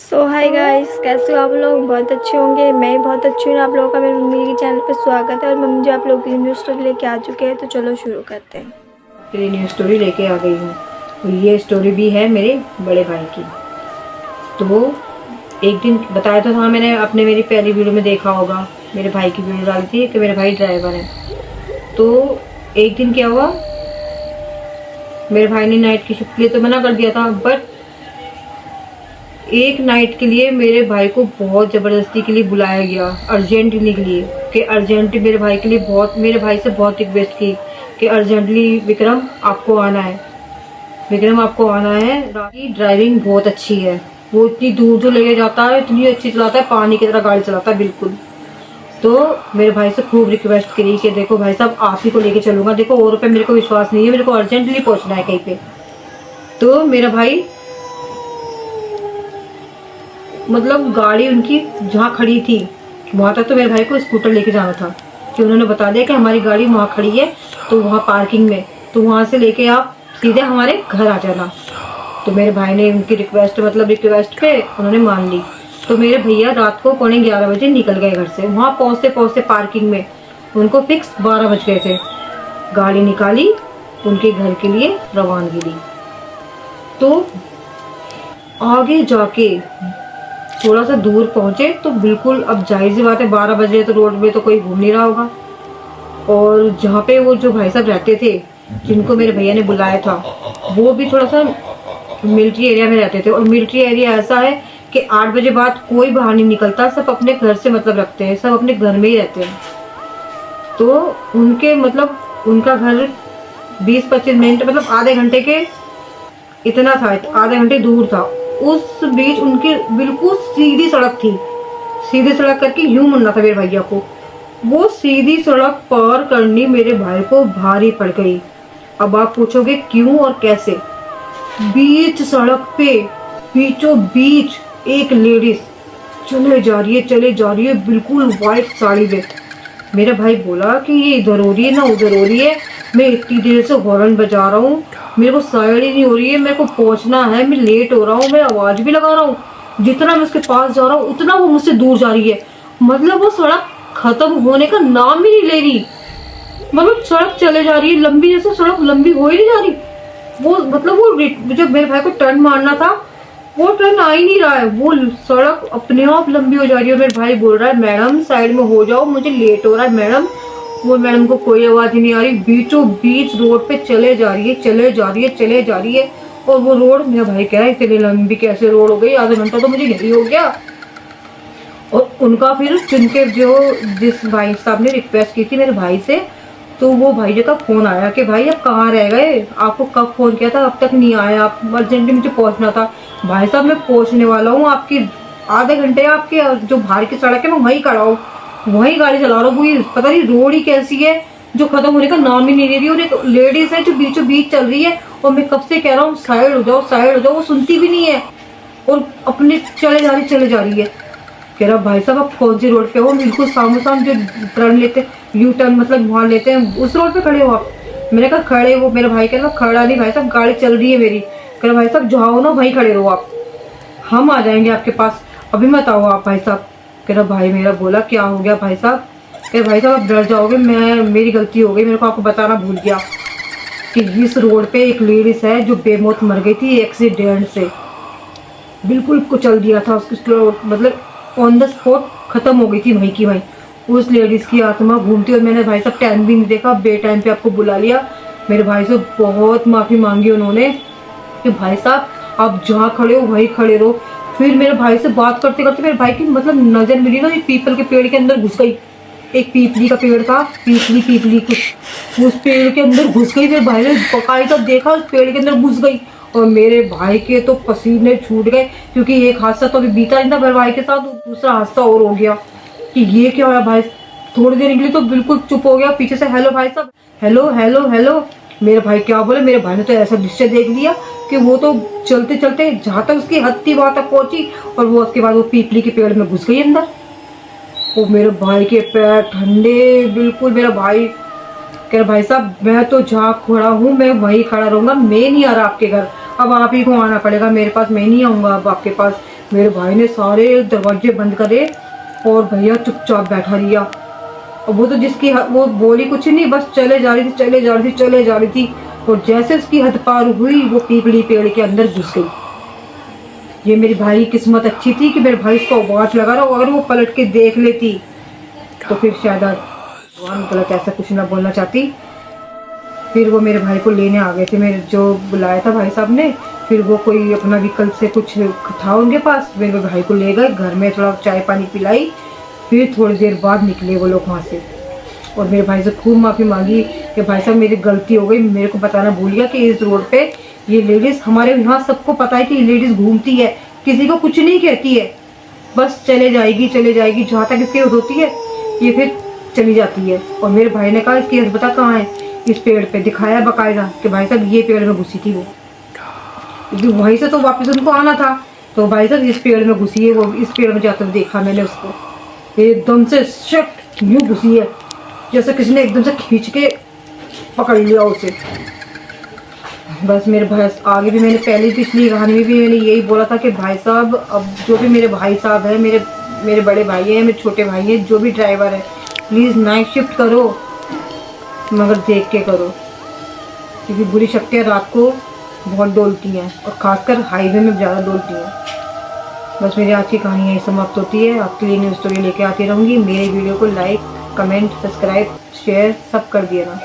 सो hi guys, कैसे हो आप लोग। बहुत अच्छे होंगे, मैं भी बहुत अच्छी हूँ। आप लोगों का मेरी मम्मी के चैनल पर स्वागत है और मम्मी जो आप लोग की न्यू स्टोरी लेके आ चुके हैं, तो चलो शुरू करते हैं। तेरी न्यू स्टोरी लेके आ गई हूँ और ये स्टोरी भी है मेरे बड़े भाई की। तो एक दिन बताया तो था मैंने, अपने मेरी पहली वीडियो में देखा होगा, मेरे भाई की वीडियो डाली थी कि मेरे भाई ड्राइवर है। तो एक दिन क्या हुआ, मेरे भाई ने नाइट की शिफ्ट के लिए तो मना कर दिया था, बट एक नाइट के लिए मेरे भाई को बहुत जबरदस्ती के लिए बुलाया गया, अर्जेंटली के लिए, कि अर्जेंट मेरे भाई के लिए बहुत, मेरे भाई से बहुत रिक्वेस्ट की कि अर्जेंटली विक्रम आपको आना है, विक्रम आपको आना है। की ड्राइविंग बहुत अच्छी है, वो इतनी दूर जो लेके जाता है इतनी अच्छी चलाता है, पानी की तरह गाड़ी चलाता है बिल्कुल। तो मेरे भाई से खूब रिक्वेस्ट करी कि देखो भाई साहब आप ही को लेके चलूंगा, देखो और पे मेरे को विश्वास नहीं है, मेरे को अर्जेंटली पहुंचना है कहीं पे। तो मेरा भाई मतलब गाड़ी उनकी जहाँ खड़ी थी वहां तक तो मेरे भाई को स्कूटर लेके जाना था, कि उन्होंने बता दिया कि हमारी गाड़ी वहाँ खड़ी है तो वहाँ पार्किंग में, तो वहां से लेके आप सीधे हमारे घर आ जाना। तो मेरे भाई ने उनकी रिक्वेस्ट पे उन्होंने मान ली। तो मेरे भैया रात को 11:15 बजे निकल गए घर से। वहां पहुंचते पहुंचते पार्किंग में उनको फिक्स 12 बज गए थे। गाड़ी निकाली, उनके घर के लिए रवानगी दी। तो आगे जाके थोड़ा सा दूर पहुंचे तो बिल्कुल, अब जाहिर सी बात है 12 बजे तो रोड में तो कोई घूम नहीं रहा होगा, और जहाँ पे वो जो भाई साहब रहते थे जिनको मेरे भैया ने बुलाया था, वो भी थोड़ा सा मिलिट्री एरिया में रहते थे। और मिलिट्री एरिया ऐसा है कि 8 बजे बाद कोई बाहर नहीं निकलता, सब अपने घर से मतलब रखते हैं, सब अपने घर में ही रहते हैं। तो उनके मतलब उनका घर 20-25 मिनट मतलब आधे घंटे के इतना था, आधे घंटे दूर था। उस बीच उनकी बिल्कुल सीधी सड़क थी, सीधी सड़क करके यूं मुड़ना था मेरे भैया को। वो सीधी सड़क पार करनी मेरे भाई को भारी पड़ गई। अब आप पूछोगे क्यों और कैसे। बीच सड़क पे बीचों बीच एक लेडीज चले जा रही है बिल्कुल व्हाइट साड़ी में। मेरा भाई बोला कि ये इधर हो रही है ना उधर हो रही है, मैं इतनी देर से हॉर्न बजा रहा हूँ, मेरे को साइड ही नहीं हो रही है, मेरे को पहुंचना है, मैं लेट हो रहा हूँ, मैं आवाज भी लगा रहा हूँ, जितना मैं उसके पास जा रहा हूँ उतना वो मुझसे दूर जा रही है। मतलब वो सड़क खत्म होने का नाम ही नहीं ले रही, मतलब सड़क चले जा रही है लंबी, जैसे सड़क लंबी हो ही नहीं जा रही। वो मतलब वो जब मेरे भाई को टर्न मारना था वो टर्न आ ही नहीं रहा है, वो सड़क अपने आप लंबी हो जा रही है। और मेरे भाई बोल रहा है मैडम साइड में हो जाओ, मुझे लेट हो रहा है मैडम। वो मैडम को कोई आवाज ही नहीं आ रही, बीचों बीच रोड पे चले जा रही है, चले जा रही है, चले जा रही है। और वो रोड, मेरा भाई कह रहा है इतनी लंबी कैसे रोड हो गई, आधा घंटा तो मुझे नहीं हो गया। और उनका फिर जिनके जो जिस भाई साहब ने रिक्वेस्ट की थी मेरे भाई से, तो वो भाई जी का फोन आया कि भाई आप कहाँ रह गए, आपको कब फोन किया था अब तक नहीं आए, आप अर्जेंटली मुझे पहुंचना था। भाई साहब मैं पहुंचने वाला हूँ, आपकी आधे घंटे आपके जो बाहर की सड़क है मैं वहीं खड़ा हूँ, वहीं गाड़ी चला रहा हूँ। वो पता नहीं रोड ही कैसी है जो खत्म होने का नाम ही नहीं ले रही। और एक लेडीज है जो बीचों बीच चल रही है, और मैं कब से कह रहा हूँ साइड हो जाओ साइड हो जाओ, वो सुनती भी नहीं है और अपने चले जा रही है। कह रहा भाई साहब आप कौन सी रोड पे हो, बिल्कुल सामने सामने जो टर्न लेते यू टर्न मतलब वहाँ लेते हैं उस रोड पे खड़े हो आप। मैंने कहा खड़े। वो मेरा भाई कह रहा खड़ा नहीं भाई साहब, गाड़ी चल रही है मेरी। कह रहा भाई साहब जाओ ना, वहीं खड़े रहो आप, हम आ जाएंगे आपके पास, अभी मत आओ आप भाई साहब। कह रहा भाई मेरा बोला क्या हो गया भाई साहब। कह भाई साहब आप डर जाओगे, मैं मेरी गलती हो गई, मेरे को आपको बताना भूल गया कि इस रोड पे एक लेडीज है जो बेमौत मर गई थी एक्सीडेंट से, बिल्कुल कुचल दिया था उसको, मतलब ऑन द स्पॉट खत्म हो गई थी वहीं की वहीं। उस लेडीज की आत्मा घूमती। और मैंने भाई साहब टाइम भी नहीं देखा, बे टाइम पे आपको बुला लिया। मेरे भाई से बहुत माफी मांगी उन्होंने कि भाई साहब आप जहाँ खड़े हो वहीं खड़े रहो। फिर मेरे भाई से बात करते करते मेरे भाई की मतलब नजर मिली ना, एक पीपल के पेड़ के अंदर घुस गई। एक पीपली का पेड़ था, पीपली कुछ, उस पेड़ के अंदर घुस गई। मेरे भाई ने बकायदा देखा, उस पेड़ के अंदर घुस गई। और मेरे भाई के तो पसीने छूट गए, क्योंकि एक हादसा तो अभी बीता नहीं था मेरे भाई के साथ, दूसरा हादसा और हो गया कि ये क्या हुआ भाई। थोड़ी देर के लिए तो बिल्कुल चुप हो गया, पीछे से हेलो भाई साहब, हेलो हेलो हेलो। मेरे भाई क्या बोले, मेरे भाई ने तो ऐसा दृश्य देख लिया कि वो तो चलते चलते जहाँ तक उसकी हद थी वहां तक पहुंची, और वो उसके बाद वो पीपली के पेड़ में घुस गई अंदर। वो मेरे भाई के पैर ठंडे बिल्कुल। मेरा भाई कह रहा भाई साहब मैं तो जहाँ खड़ा हूँ मैं वहीं खड़ा रहूंगा, मैं नहीं आ रहा आपके घर, अब आप ही को आना पड़ेगा मेरे पास, मैं नहीं आऊंगा अब आपके पास। मेरे भाई ने सारे दरवाजे बंद करे और भैया चुपचाप बैठा रिया। और वो तो जिसकी वो बोली कुछ नहीं, बस चले जा रही थी, चले जा रही थी, चले जा रही थी। और जैसे उसकी हद पार हुई वो पीपली पेड़ के अंदर घुस गई। ये मेरी भाई की किस्मत अच्छी थी कि मेरे भाई उसको आवाज लगा रहा, अगर वो पलट के देख लेती तो फिर शायद भगवान गलत ऐसा कुछ ना बोलना चाहती। फिर वो मेरे भाई को लेने आ गए थे, मेरे जो बुलाया था भाई साहब ने। फिर वो कोई अपना व्हीकल से कुछ था उनके पास, मेरे भाई को ले गए घर में, थोड़ा चाय पानी पिलाई। फिर थोड़ी देर बाद निकले वो लोग वहाँ से। और मेरे भाई से खूब माफ़ी मांगी कि भाई साहब मेरी गलती हो गई, मेरे को बताना भूल गया कि इस रोड पे ये लेडीज़, हमारे यहाँ सबको पता है कि ये लेडीज़ घूमती है, किसी को कुछ नहीं कहती है, बस चले जाएगी जहाँ तक इसकी होती है ये फिर चली जाती है। और मेरे भाई ने कहा इसकी हस्बता कहाँ है, इस पेड़ पे दिखाया बाकायदा कि भाई साहब ये पेड़ में घुसी थी वो, क्योंकि वहीं से तो वापस उनको आना था। तो भाई साहब इस पेड़ में घुसी है वो, इस पेड़ में जाकर देखा मैंने उसको, एकदम से शट यूँ घुसी है जैसे किसी ने एकदम से खींच के पकड़ लिया उसे। बस मेरे भाई आगे भी मैंने पहले पिछली कहानी में भी मैंने यही बोला था कि भाई साहब अब जो भी मेरे भाई साहब हैं, मेरे बड़े भाई हैं, मेरे छोटे भाई हैं, जो भी ड्राइवर है, प्लीज़ नाइट शिफ्ट करो मगर देख के करो, क्योंकि बुरी शक्तियाँ रात को बहुत डोलती हैं और ख़ासकर हाईवे में ज़्यादा डोलती हैं। बस मेरी आज की कहानी यही समाप्त होती है। आपके लिए न्यूज़ स्टोरी लेके आती रहूँगी। मेरे वीडियो को लाइक, कमेंट, सब्सक्राइब, शेयर सब कर दिए ना।